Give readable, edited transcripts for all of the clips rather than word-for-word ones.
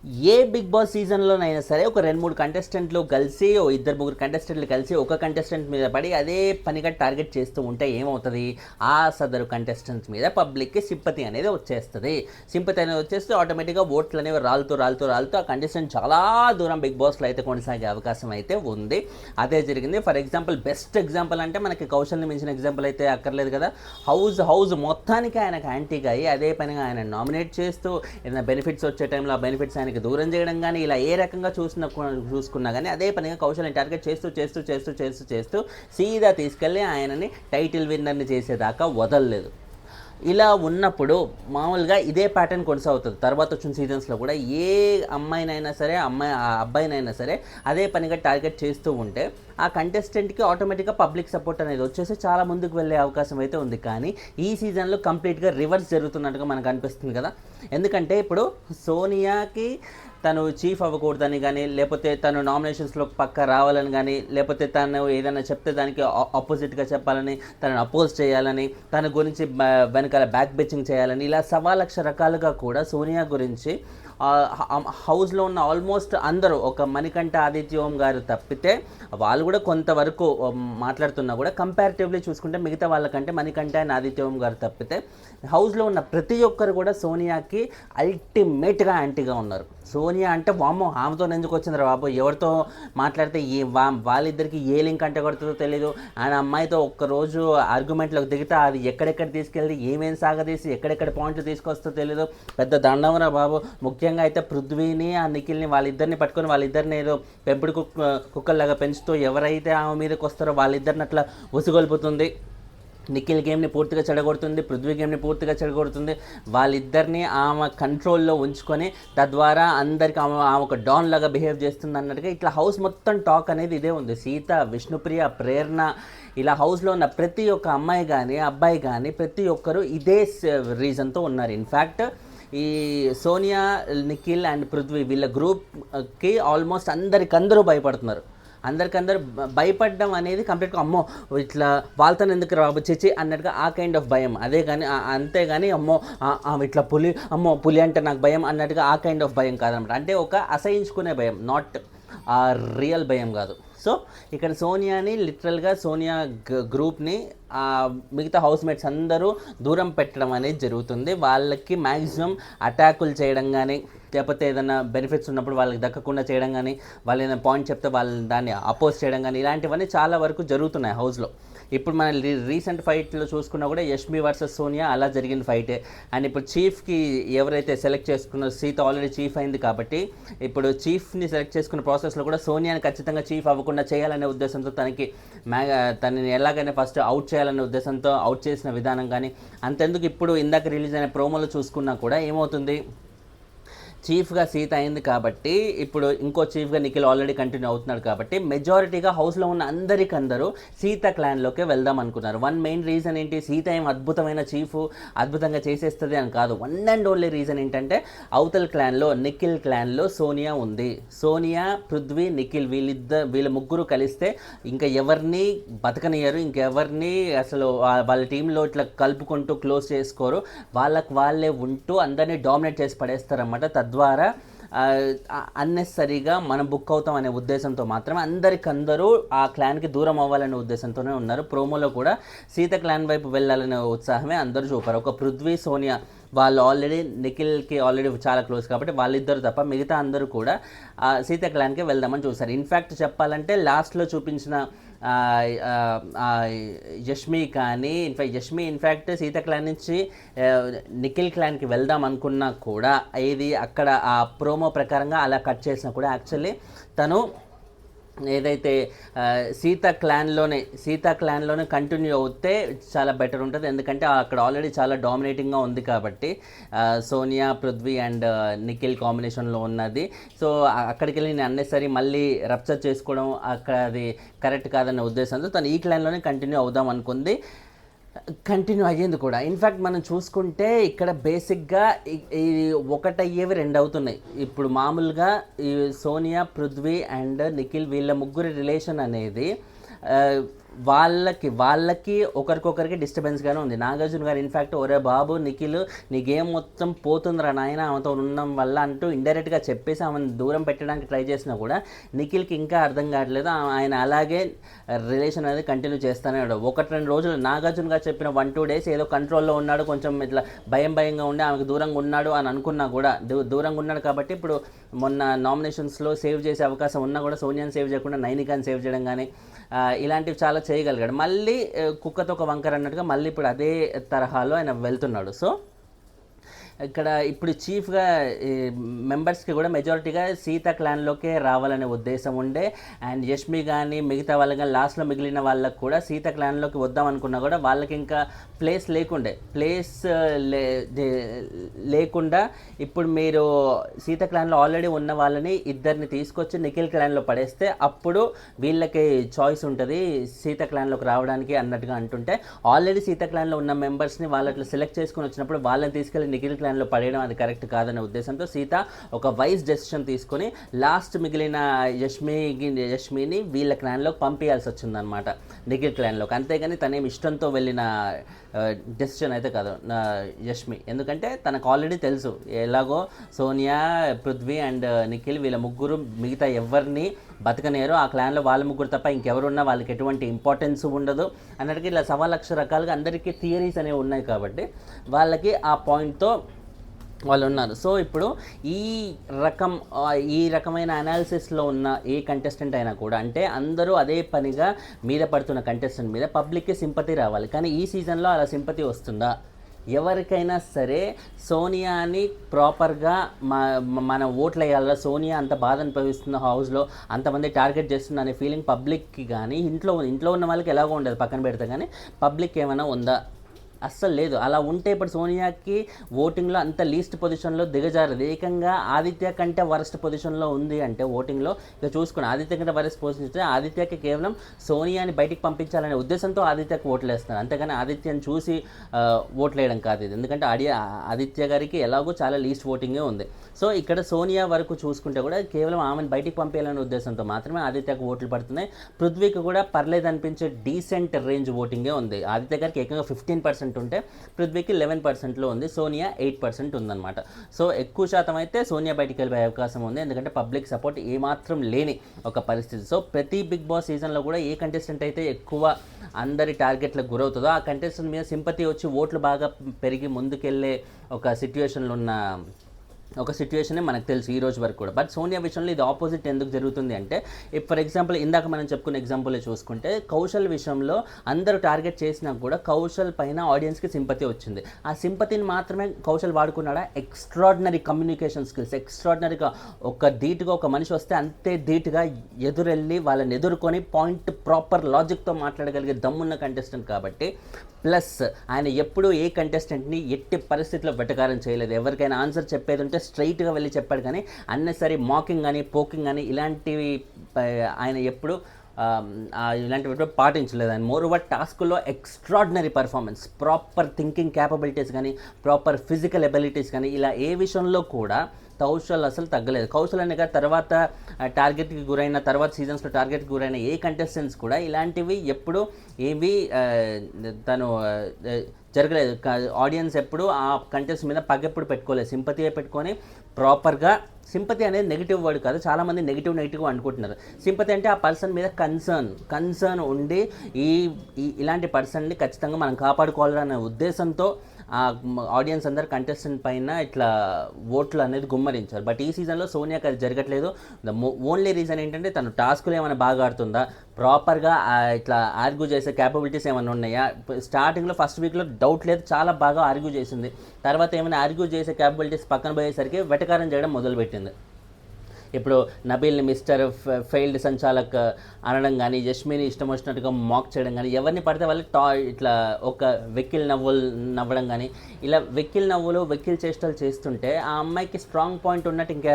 A big boss సీజన్లోనైనా సరే ఒక 2-3 కంటెస్టెంట్లు కలిసి, ఓ 2-3 కంటెస్టెంట్లు కలిసి ఒక కంటెస్టెంట్ మీద పడి అదే పనిగా టార్గెట్ చేస్తూ ఉంటే ఏమవుతుంది, ఆ సదరు కంటెస్టెంట్స్ మీద పబ్లిక్కి సింపతి అనేది వచ్చేస్తుంది. సింపతి అనేది వచ్చేస్తే ఆటోమేటిక్గా ఓట్లు అనేవి రాలుతూ ఆ కంటెస్టెంట్ చాలా దూరం బిగ్ బాస్లో అయితే కొనసాగే అవకాశం అయితే ఉంది. అదే జరిగింది. ఫర్ ఎగ్జాంపుల్, బెస్ట్ ఎగ్జాంపుల్ అంటే మనకి కౌశల్ని మించిన ఎగ్జాంపుల్ అయితే అక్కర్లేదు కదా. హౌస్ మొత్తానికి ఆయనకు యాంటీగా అయ్యి అదే పనిగా ఆయన నామినేట్ చేస్తూ ఏదైనా బెనిఫిట్స్ వచ్చే టైంలో ఆ బెనిఫిట్స్ ఆయనకి దూరం చేయడం కానీ, ఇలా ఏ రకంగా చూసుకున్నా కానీ అదే పనిగా కౌశల్ని టార్గెట్ చేస్తూ సీదా తీసుకెళ్ళి ఆయనని టైటిల్ విన్నర్ని చేసేదాకా వదలలేదు. ఇలా ఉన్నప్పుడు మామూలుగా ఇదే ప్యాటర్న్ కొనసాగుతుంది. తర్వాత వచ్చిన సీజన్స్లో కూడా ఏ అమ్మాయినైనా సరే, అబ్బాయినైనా సరే అదే పనిగా టార్గెట్ చేస్తూ ఉంటే ఆ కంటెస్టెంట్కి ఆటోమేటిక్గా పబ్లిక్ సపోర్ట్ అనేది వచ్చేసి చాలా ముందుకు వెళ్ళే అవకాశం అయితే ఉంది. కానీ ఈ సీజన్లో కంప్లీట్గా రివర్స్ జరుగుతున్నట్టుగా మనకు అనిపిస్తుంది కదా. ఎందుకంటే ఇప్పుడు సోనియాకి తను చీఫ్ అవ్వకూడదని కానీ, లేకపోతే తను నామినేషన్స్లో పక్క రావాలని కానీ, లేకపోతే తను ఏదైనా చెప్తే దానికి ఆపోజిట్గా చెప్పాలని, తనను అపోజ్ చేయాలని, తన గురించి వెనకాల బ్యాక్ బెచ్చింగ్ చేయాలని, ఇలా 1,15,00,000 రకాలుగా కూడా సోనియా గురించి హౌస్లో ఉన్న ఆల్మోస్ట్ అందరూ, ఒక మణికంఠ, ఆదిత్య గారు తప్పితే వాళ్ళు కూడా కొంతవరకు మాట్లాడుతున్నా కూడా కంపారిటివ్లీ చూసుకుంటే మిగతా వాళ్ళకంటే మణికంఠ అండ్ ఆదిత్య గారు తప్పితే హౌస్లో ఉన్న ప్రతి ఒక్కరు కూడా సోనియాకి అల్టిమేట్గా యాంటీగా ఉన్నారు. సోనియా అంటే వామ్మో ఆమెతో ఎందుకు వచ్చింది బాబు, ఎవరితో మాట్లాడితే వాళ్ళిద్దరికి ఏ లింక్ అంటే కొడుతుందో తెలీదు. ఆయన అమ్మాయితో ఒక్కరోజు ఆర్గ్యుమెంట్లోకి దిగితే అది ఎక్కడెక్కడ తీసుకెళ్ళి ఏమేమి సాగదీసి ఎక్కడెక్కడ పాయింట్లు తీసుకొస్తో తెలీదు. పెద్ద దండవరా బాబు. ముఖ్యంగా అయితే పృథ్వీని ఆ నిఖిల్ని వాళ్ళిద్దరిని పట్టుకొని వాళ్ళిద్దరిని ఏదో పెంపుడు కుక్కల్లాగా పెంచుతూ ఎవరైతే ఆమె మీదకి వస్తారో వాళ్ళిద్దరిని అట్లా ఉసిగొల్పుతుంది. నిఖిల్ గేమ్ని పూర్తిగా చెడగొడుతుంది, పృథ్వీ గేమ్ని పూర్తిగా చెడగొడుతుంది. వాళ్ళిద్దరిని ఆమె కంట్రోల్లో ఉంచుకొని తద్వారా అందరికీ ఆమె ఒక డాన్ లాగా బిహేవ్ చేస్తుంది అన్నట్టుగా ఇట్లా హౌస్ మొత్తం టాక్ అనేది ఇదే ఉంది. సీత, విష్ణుప్రియ, ప్రేరణ, ఇలా హౌస్లో ఉన్న ప్రతి ఒక్క అమ్మాయి కానీ అబ్బాయి కానీ ప్రతి ఒక్కరు ఇదే రీజన్తో ఉన్నారు. ఇన్ఫ్యాక్ట్ ఈ సోనియా, నిఖిల్ అండ్ పృథ్వీ వీళ్ళ గ్రూప్కి ఆల్మోస్ట్ అందరికందరూ భయపడుతున్నారు. అందరికందరూ భయపడడం అనేది కంప్లీట్గా అమ్మో ఇట్లా వాళ్ళతో ఎందుకు రాబు చిచి అన్నట్టుగా ఆ కైండ్ ఆఫ్ భయం. అదే కానీ అంతేగాని అమ్మో ఇట్లా పులి అంటే నాకు భయం అన్నట్టుగా ఆ కైండ్ ఆఫ్ భయం కాదనమాట. అంటే ఒక అసహించుకునే భయం, నాట్ రియల్ భయం కాదు. సో ఇక్కడ సోనియాని లిటరల్గా సోనియా గ్రూప్ని మిగతా హౌస్మేట్స్ అందరూ దూరం పెట్టడం అనేది జరుగుతుంది. వాళ్ళకి మ్యాక్సిమం అటాకులు చేయడం కానీ, లేకపోతే ఏదైనా బెనిఫిట్స్ ఉన్నప్పుడు వాళ్ళకి దక్కకుండా చేయడం కానీ, వాళ్ళు ఏదైనా పాయింట్ చెప్తే వాళ్ళని దాన్ని అపోజ్ చేయడం కానీ, ఇలాంటివన్నీ చాలా వరకు జరుగుతున్నాయి హౌస్లో. ఇప్పుడు మన రీసెంట్ ఫైట్లో చూసుకున్నా కూడా యష్మి వర్సెస్ సోనియా అలా జరిగిన ఫైటే. అండ్ ఇప్పుడు చీఫ్కి ఎవరైతే సెలెక్ట్ చేసుకున్నారో, సీత ఆల్రెడీ చీఫ్ అయింది కాబట్టి ఇప్పుడు చీఫ్ని సెలెక్ట్ చేసుకున్న ప్రాసెస్లో కూడా సోనియాని ఖచ్చితంగా చీఫ్ అవ్వకుండా చేయాలనే ఉద్దేశంతో తనని ఎలాగైనా ఫస్ట్ అవుట్ చేయాలనే ఉద్దేశంతో అవుట్ చేసిన విధానం కానీ, అంతెందుకు ఇప్పుడు ఇందాక రిలీజ్ అయిన ప్రోమోలో చూసుకున్నా కూడా ఏమవుతుంది, చీఫ్గా సీత అయింది కాబట్టి ఇప్పుడు ఇంకో చీఫ్గా నిఖిల్ ఆల్రెడీ కంటిన్యూ అవుతున్నాడు కాబట్టి మెజారిటీగా హౌస్లో ఉన్న అందరికందరూ సీత క్లాన్లోకే వెళ్దాం అనుకున్నారు. వన్ మెయిన్ రీజన్ ఏంటి, సీత ఏం అద్భుతమైన చీఫ్ అద్భుతంగా చేసేస్తుంది అని కాదు. వన్ అండ్ ఓన్లీ రీజన్ ఏంటంటే అవతల్ క్లాన్లో, నిఖిల్ క్లాన్లో సోనియా ఉంది. సోనియా, పృథ్వీ, నిఖిల్ వీళ్ళ ముగ్గురు కలిస్తే ఇంకా ఎవరిని బతకనియరు, ఇంకెవరిని అసలు వాళ్ళ టీంలో ఇట్లా కలుపుకుంటూ క్లోజ్ చేసుకోరు. వాళ్ళే ఉంటూ అందరినీ డామినేట్ చేసి పడేస్తారన్నమాట. తద్వారా అన్నెసరీగా మనం బుక్ అవుతాం అనే ఉద్దేశంతో మాత్రమే అందరికందరూ ఆ క్లాన్కి దూరం అవ్వాలనే ఉద్దేశంతోనే ఉన్నారు. ప్రోమోలో కూడా సీత క్లాన్ వైపు వెళ్ళాలనే ఉత్సాహమే అందరూ చూపారు. ఒక పృథ్వీ, సోనియా వాళ్ళు ఆల్రెడీ నిఖిల్కి ఆల్రెడీ చాలా క్లోజ్ కాబట్టి వాళ్ళిద్దరు తప్ప మిగతా అందరూ కూడా సీత క్లాన్కి వెళ్దామని చూశారు. ఇన్ఫ్యాక్ట్ చెప్పాలంటే లాస్ట్లో చూపించిన యష్మి కానీ, ఇన్ఫ్యాక్ట్ సీత క్లాన్ నుంచి నిఖిల్ క్లాన్కి వెళ్దాం అనుకున్నా కూడా ఇది అక్కడ ఆ ప్రోమో ప్రకారంగా అలా కట్ చేసినా కూడా యాక్చువల్లీ తను ఏదైతే సీత క్లాన్లోనే కంటిన్యూ అవుతే చాలా బెటర్ ఉంటుంది. ఎందుకంటే అక్కడ ఆల్రెడీ చాలా డామినేటింగ్గా ఉంది కాబట్టి సోనియా, పృథ్వీ అండ్ నిఖిల్ కాంబినేషన్లో ఉన్నది. సో అక్కడికి వెళ్ళి నేను అన్నెసరీ మళ్ళీ రప్చర్ చేసుకోవడం అక్కడ అది కరెక్ట్ కాదన్న ఉద్దేశంతో తను ఈ క్లాన్లోనే కంటిన్యూ అవుదాం అనుకుంది. కంటిన్యూ అయ్యేది కూడా. ఇన్ఫ్యాక్ట్ మనం చూసుకుంటే ఇక్కడ బేసిక్గా ఇది ఒకటయ్యేవి రెండు అవుతున్నాయి. ఇప్పుడు మామూలుగా ఈ సోనియా, పృథ్వీ అండ్ నిఖిల్ వీళ్ళ ముగ్గురి రిలేషన్ అనేది వాళ్ళకి ఒకరికొకరికి డిస్టర్బెన్స్గానే ఉంది. నాగార్జున గారు ఇన్ఫ్యాక్ట్ ఒరే బాబు నిఖిల్ నీ గేమ్ మొత్తం పోతుందిరా నాయన ఆమెతో ఉండడం వల్ల అంటూ ఇండైరెక్ట్గా చెప్పేసి ఆమెను దూరం పెట్టడానికి ట్రై చేసినా కూడా నిఖిల్కి ఇంకా అర్థం కావట్లేదు. ఆయన అలాగే రిలేషన్ అనేది కంటిన్యూ చేస్తూనే ఉన్నాడు. 1-2 రోజులు నాగార్జున గారు చెప్పిన 1-2 డేస్ ఏదో కంట్రోల్లో ఉన్నాడు, కొంచెం ఇట్లా భయంగా ఉండి ఆమెకు దూరంగా ఉన్నాడు అని అనుకున్నా కూడా దూరంగా ఉన్నాడు కాబట్టి ఇప్పుడు మొన్న నామినేషన్స్లో సేవ్ చేసే అవకాశం ఉన్నా కూడా సోనియాని సేవ్ చేయకుండా నైనికాని సేవ్ చేయడం కానీ ఇలాంటివి చాలా చేయగలిగాడు. మళ్ళీ కుక్కతో ఒక వంకర అన్నట్టుగా మళ్ళీ ఇప్పుడు అదే తరహాలో ఆయన వెళ్తున్నాడు. సో ఇక్కడ ఇప్పుడు చీఫ్గా మెంబర్స్కి కూడా మెజారిటీగా సీత క్లాన్లోకే రావాలనే ఉద్దేశం ఉండే. అండ్ యష్మి కానీ మిగతా వాళ్ళకి కానీ లాస్ట్లో మిగిలిన వాళ్ళకు కూడా సీత క్లాన్లోకి వద్దాం అనుకున్నా కూడా వాళ్ళకి ఇంకా ప్లేస్ లేకుండా ఇప్పుడు మీరు సీత క్లాన్లో ఆల్రెడీ ఉన్న వాళ్ళని ఇద్దరిని తీసుకొచ్చి నిఖిల్ క్లాన్లో పడేస్తే అప్పుడు వీళ్ళకి చాయిస్ ఉంటుంది సీత క్లాన్లోకి రావడానికి అన్నట్టుగా అంటుంటే, ఆల్రెడీ సీత క్లాన్లో ఉన్న మెంబర్స్ని వాళ్ళట్లో సెలెక్ట్ చేసుకుని వచ్చినప్పుడు వాళ్ళని తీసుకెళ్ళి నిఖిల్ క్లాన్లో పడేయడం అది కరెక్ట్ కాదనే ఉద్దేశంతో సీత ఒక వైస్ డెసిషన్ తీసుకొని లాస్ట్ మిగిలిన యష్మిని వీళ్ళ క్లాన్లోకి పంపించాల్సి వచ్చిందనమాట, నిఖిల్ క్లాన్లోకి. అంతేగాని తనేం ఇష్టంతో వెళ్ళిన డెసిషన్ అయితే కాదు యష్మి. ఎందుకంటే తనకు ఆల్రెడీ తెలుసు ఎలాగో సోనియా, పృథ్వీ అండ్ నిఖిల్ వీళ్ళ ముగ్గురు మిగతా ఎవరిని బతకనేరు, ఆ క్లాన్లో వాళ్ళ ముగ్గురు తప్ప ఇంకెవరున్నా వాళ్ళకి ఎటువంటి ఇంపార్టెన్స్ ఉండదు అన్నట్టుగా ఇలా 1,00,000 రకాలుగా అందరికీ థియరీస్ అనేవి ఉన్నాయి కాబట్టి వాళ్ళకి ఆ పాయింట్తో వాళ్ళు ఉన్నారు. సో ఇప్పుడు ఈ రకమైన అనాలిసిస్లో ఉన్న ఏ కంటెస్టెంట్ అయినా కూడా, అంటే అందరూ అదే పనిగా మీద పడుతున్న కంటెస్టెంట్ మీద పబ్లిక్కి సింపతి రావాలి. కానీ ఈ సీజన్లో అలా సింపతి వస్తుందా? ఎవరికైనా సరే సోనియాని ప్రాపర్గా మన ఓట్లు వేయాలా, సోనియా అంత బాధ అనుభవిస్తున్న హౌస్లో అంతమంది టార్గెట్ చేస్తున్న అనే ఫీలింగ్ పబ్లిక్కి కానీ ఇంట్లో ఉన్న వాళ్ళకి ఎలాగో ఉండదు పక్కన పెడితే, కానీ పబ్లిక్ ఏమైనా ఉందా? అస్సలు లేదు. అలా ఉంటే ఇప్పుడు సోనియాకి ఓటింగ్లో అంత లీస్ట్ పొజిషన్లో దిగజారదు. ఏకంగా ఆదిత్య కంటే వరస్ట్ పొజిషన్లో ఉంది అంటే ఓటింగ్లో ఇక చూసుకుని ఆదిత్య కంటే వరస్ట్ పొజిషన్ ఇస్తే ఆదిత్యకి కేవలం సోనియాని బయటికి పంపించాలనే ఉద్దేశంతో ఆదిత్యకి ఓట్లు వేస్తున్నారు, అంతేగాని ఆదిత్యని చూసి ఓట్లు వేయడం కాదు ఇది. ఎందుకంటే ఆదిత్య గారికి ఎలాగో చాలా లీస్ట్ ఓటింగే ఉంది. సో ఇక్కడ సోనియా వరకు చూసుకుంటే కూడా కేవలం ఆమెను బయటికి పంపించాలనే ఉద్దేశంతో మాత్రమే ఆదిత్యకు ఓట్లు పడుతున్నాయి. పృథ్వీకి కూడా పర్లేదు అనిపించే డీసెంట్ రేంజ్ ఓటింగే ఉంది. ఆదిత్య గారికి ఏకంగా 15% ఉంటే పృథ్వీకి 11%లో ఉంది, సోనియా 8% ఉందన్నమాట. సో ఎక్కువ శాతం అయితే సోనియా బయటికి వెళ్ళిపోయే అవకాశం ఉంది, ఎందుకంటే పబ్లిక్ సపోర్ట్ ఏమాత్రం లేని ఒక పరిస్థితి. సో ప్రతి బిగ్ బాస్ సీజన్లో కూడా ఏ కంటెస్టెంట్ అయితే ఎక్కువ అందరి టార్గెట్లకు గురవుతుందో ఆ కంటెస్టెంట్ మీద సింపతి వచ్చి ఓట్లు బాగా పెరిగి ముందుకెళ్ళే ఒక సిట్యుయేషనే మనకు తెలుసు ఈ రోజు వరకు కూడా. బట్ సోనియా విషయంలో ఇది ఆపోజిట్ ఎందుకు జరుగుతుంది అంటే, ఫర్ ఎగ్జాంపుల్ ఇందాక మనం చెప్పుకున్న ఎగ్జాంపుల్ చూసుకుంటే కౌశల్ విషయంలో అందరూ టార్గెట్ చేసినా కూడా కౌశల్ పైన ఆడియన్స్కి సింపతి వచ్చింది. ఆ సింపతిని మాత్రమే కౌశల్ వాడుకున్నాడా? ఎక్స్ట్రాడినరీ కమ్యూనికేషన్ స్కిల్స్, ఎక్స్ట్రాడినరీగా ఒక మనిషి వస్తే అంతే ధీటుగా ఎదురెళ్ళి వాళ్ళని ఎదుర్కొని ప్రాపర్ లాజిక్తో మాట్లాడగలిగే దమ్మున్న కంటెస్టెంట్ కాబట్టి. ప్లస్ ఆయన ఎప్పుడూ ఏ కంటెస్టెంట్ని ఎట్టి పరిస్థితిలో వెటకారం చేయలేదు. ఎవరికైనా ఆన్సర్ చెప్పేది ఉంటే స్ట్రైట్గా వెళ్ళి చెప్పాడు, కానీ అన్నెసరీ మాకింగ్ అని పోకింగ్ అని ఇలాంటివి ఆయన ఎప్పుడు ఇలాంటివి పాటించలేదు. ఆయన మోర్ ఓవర్ టాస్క్లో extraordinary performance, proper thinking capabilities కానీ ప్రాపర్ ఫిజికల్ ఎబిలిటీస్ కానీ ఇలా ఏ విషయంలో కూడా కౌశల్ అసలు తగ్గలేదు. కౌశల్ అనే తర్వాత టార్గెట్కి గురైన తర్వాత సీజన్స్లో టార్గెట్కి గురైన ఏ కంటెస్టెంట్స్ కూడా ఇలాంటివి ఎప్పుడు ఏవి తను జరగలేదు. ఆడియన్స్ ఎప్పుడు ఆ కంటెస్ట్ మీద పగెప్పుడు పెట్టుకోలేదు, సింపతియే పెట్టుకొని ప్రాపర్గా. సింపతి అనేది నెగిటివ్ వర్డ్ కాదు, చాలామంది నెగిటివ్ అనుకుంటున్నారు. సింపతి అంటే ఆ పర్సన్ మీద కన్సర్న్ ఉండి ఇలాంటి పర్సన్ని ఖచ్చితంగా మనం కాపాడుకోవాలనే ఉద్దేశంతో ఆ ఆడియన్స్ అందరు కంటెస్టెంట్ పైన ఇట్లా ఓట్లు అనేది గుమ్మరించారు. బట్ ఈ సీజన్లో సోనియాకి అది జరగట్లేదు. ఓన్లీ రీజన్ ఏంటంటే తను టాస్కులు ఏమైనా బాగా ఆడుతుందా, ప్రాపర్గా ఇట్లా ఆర్గ్యూ చేసే క్యాపబిలిటీస్ ఏమైనా ఉన్నాయా? స్టార్టింగ్లో ఫస్ట్ వీక్లో డౌట్ లేదు, చాలా బాగా ఆర్గ్యూ చేసింది. తర్వాత ఏమైనా ఆర్గ్యూ చేసే క్యాపబిలిటీస్ పక్కన పోయేసరికి వెటకారం చేయడం మొదలుపెట్టింది. ఇప్పుడు నబీల్ని మిస్టర్ ఫెయిల్డ్ సంచాలక్ అనడం కానీ, యష్మిని ఇష్టం వచ్చినట్టుగా మాక్ చేయడం కానీ, ఎవరిని పడితే వాళ్ళు ఇట్లా ఒక వెక్కిల్ నవ్వడం కానీ, ఇలా వెక్కిల్ చేష్టలు చేస్తుంటే ఆ అమ్మాయికి స్ట్రాంగ్ పాయింట్ ఉన్నట్టు ఇంకా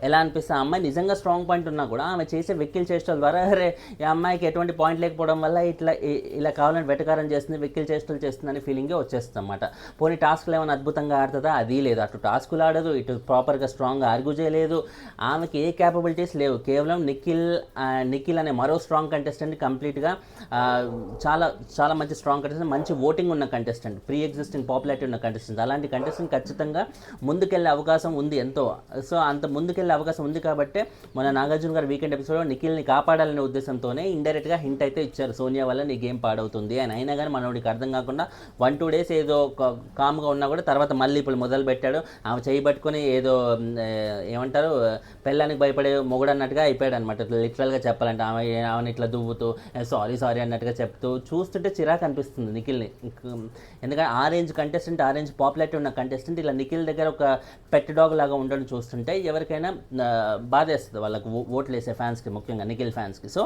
ఎలా అనిపిస్తే, ఆ అమ్మాయి నిజంగా స్ట్రాంగ్ పాయింట్ ఉన్నా కూడా ఆమె చేసే వెక్కిల్ చేష్టల ద్వారా అరే ఈ అమ్మాయికి ఎటువంటి పాయింట్ లేకపోవడం వల్ల ఇలా కావాలని వెటకారం చేస్తుంది, వెక్కిల్ చేష్టలు చేస్తుందని ఫీలింగే వచ్చేస్తుంది అన్నమాట. పోనీ టాస్క్లు ఏమైనా అద్భుతంగా ఆడుతుందా? అది లేదు. అటు టాస్కులు ఆడదు, ఇటు ప్రాపర్గా స్ట్రాంగ్గా ఆర్గ్యూ చేయలేదు. ఆమె ఆమెకి ఏ క్యాపబిలిటీస్ లేవు. కేవలం నిఖిల్ అనే మరో స్ట్రాంగ్ కంటెస్టెంట్, కంప్లీట్గా చాలా చాలా మంచి స్ట్రాంగ్ కంటెస్టెంట్, మంచి ఓటింగ్ ఉన్న కంటెస్టెంట్, ప్రీ ఎగ్జిస్టింగ్ పాపులారిటీ ఉన్న కంటెస్టెంట్. అలాంటి కంటెస్టెంట్ ఖచ్చితంగా ముందుకెళ్ళే అవకాశం ఉంది ఎంతో. సో అంత ముందుకెళ్ళే అవకాశం ఉంది కాబట్టి మన నాగార్జున గారు వీకెండ్ ఎపిసోడ్లో నిఖిల్ని కాపాడాలనే ఉద్దేశంతోనే ఇండైరెక్ట్గా హింట్ అయితే ఇచ్చారు, సోనియా వల్ల నీ గేమ్ పాడవుతుంది అని. అయినా కానీ మనోడికి అర్థం కాకుండా 1-2 డేస్ ఏదో కామ్గా ఉన్నా కూడా తర్వాత మళ్ళీ ఇప్పుడు మొదలు పెట్టాడు. ఆమె చేయబట్టుకొని ఏదో ఏమంటారు పెళ్ళానికి భయపడే మొగుడు అన్నట్టుగా అయిపోయాడు అనమాట. లిటరల్గా చెప్పాలంటే ఆమెను ఇట్లా దువ్వుతూ సారీ అన్నట్టుగా చెప్తూ చూస్తుంటే చిరాకు అనిపిస్తుంది నిఖిల్ని. ఎందుకంటే ఆరెంజ్ కంటెస్టెంట్, ఆరెంజ్ పాపులారిటీ ఉన్న కంటెస్టెంట్ ఇలా నిఖిల్ దగ్గర ఒక పెట్ డాగ్ లాగా ఉండడం చూస్తుంటే ఎవరికైనా బాధేస్తుంది, వాళ్ళకు ఓట్లు వేసే ఫ్యాన్స్కి, ముఖ్యంగా నిఖిల్ ఫ్యాన్స్కి. సో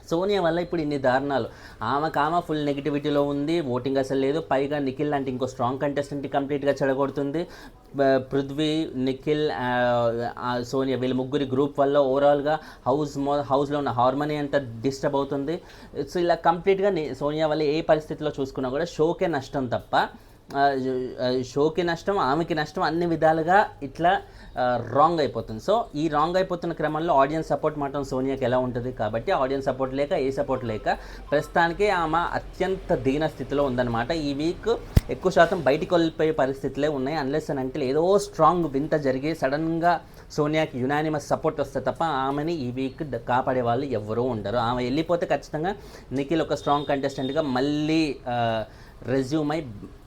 సోనియా వల్ల ఇప్పుడు ఇన్ని దారుణాలు. ఆమె ఫుల్ నెగిటివిటీలో ఉంది, ఓటింగ్ అసలు లేదు. పైగా నిఖిల్ లాంటి ఇంకో స్ట్రాంగ్ కంటెస్టెంట్ని కంప్లీట్గా చెడగొడుతుంది. పృథ్వీ, నిఖిల్, సోనియా వీళ్ళ ముగ్గురి గ్రూప్ వల్ల ఓవరాల్గా హౌస్లో ఉన్న హార్మనీ అంతా డిస్టర్బ్ అవుతుంది. సో ఇలా కంప్లీట్గా సోనియా వల్ల ఏ పరిస్థితిలో చూసుకున్నా కూడా షోకే నష్టం తప్ప, షోకి నష్టం, ఆమెకి నష్టం, అన్ని విధాలుగా ఇట్లా రాంగ్ అయిపోతుంది. సో ఈ రాంగ్ అయిపోతున్న క్రమంలో ఆడియన్స్ సపోర్ట్ మాత్రం సోనియాకి ఎలా ఉంటుంది? కాబట్టి ఆడియన్స్ సపోర్ట్ లేక, ఏ సపోర్ట్ లేక ప్రస్తుతానికి ఆమె అత్యంత దీన స్థితిలో ఉందన్నమాట. ఈ వీక్ ఎక్కువ శాతం బయటికి వెళ్ళిపోయే పరిస్థితులే ఉన్నాయి. అన్లెస్ అని అంటే ఏదో స్ట్రాంగ్ వింత జరిగి సడన్గా సోనియాకి యునానిమస్ సపోర్ట్ వస్తే తప్ప ఆమెని ఈ వీక్ కాపాడే వాళ్ళు ఎవరూ ఉండరు. ఆమె వెళ్ళిపోతే ఖచ్చితంగా నిఖిల్ ఒక స్ట్రాంగ్ కంటెస్టెంట్గా మళ్ళీ రెజ్యూమ్ అయి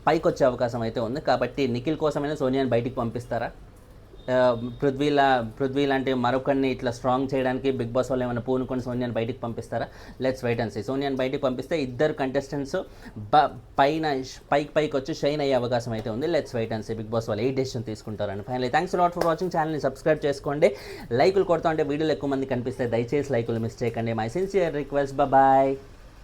పైకి వచ్చే అవకాశం అయితే ఉంది. కాబట్టి నిఖిల్ కోసమైనా సోనియాని బయటికి పంపిస్తారా? పృథ్వీ లాంటి మరొకరిని ఇట్లా స్ట్రాంగ్ చేయడానికి బిగ్ బాస్ వాళ్ళు ఏమైనా పూనుకొని సోనియాని బయటికి పంపిస్తారా? Let's wait and see. సోనియాని బయటికి పంపిస్తే ఇద్దరు కంటెస్టెంట్స్ పైకి వచ్చి షైన్ అయ్యే అవకాశం అయితే ఉంది. Let's wait and see Big Boss వాళ్ళు ఏ డెసిషన్ తీసుకుంటారని. Finally thanks lot for watching. ఛానల్ని సబ్స్క్రైబ్ చేసుకోండి. లైకులు కొడతా ఉంటే వీడియోలు ఎక్కువ మంది కనిపిస్తాయి. దయచేసి లైకులు మిస్ చేయకండి. My sincere request. బాయ్.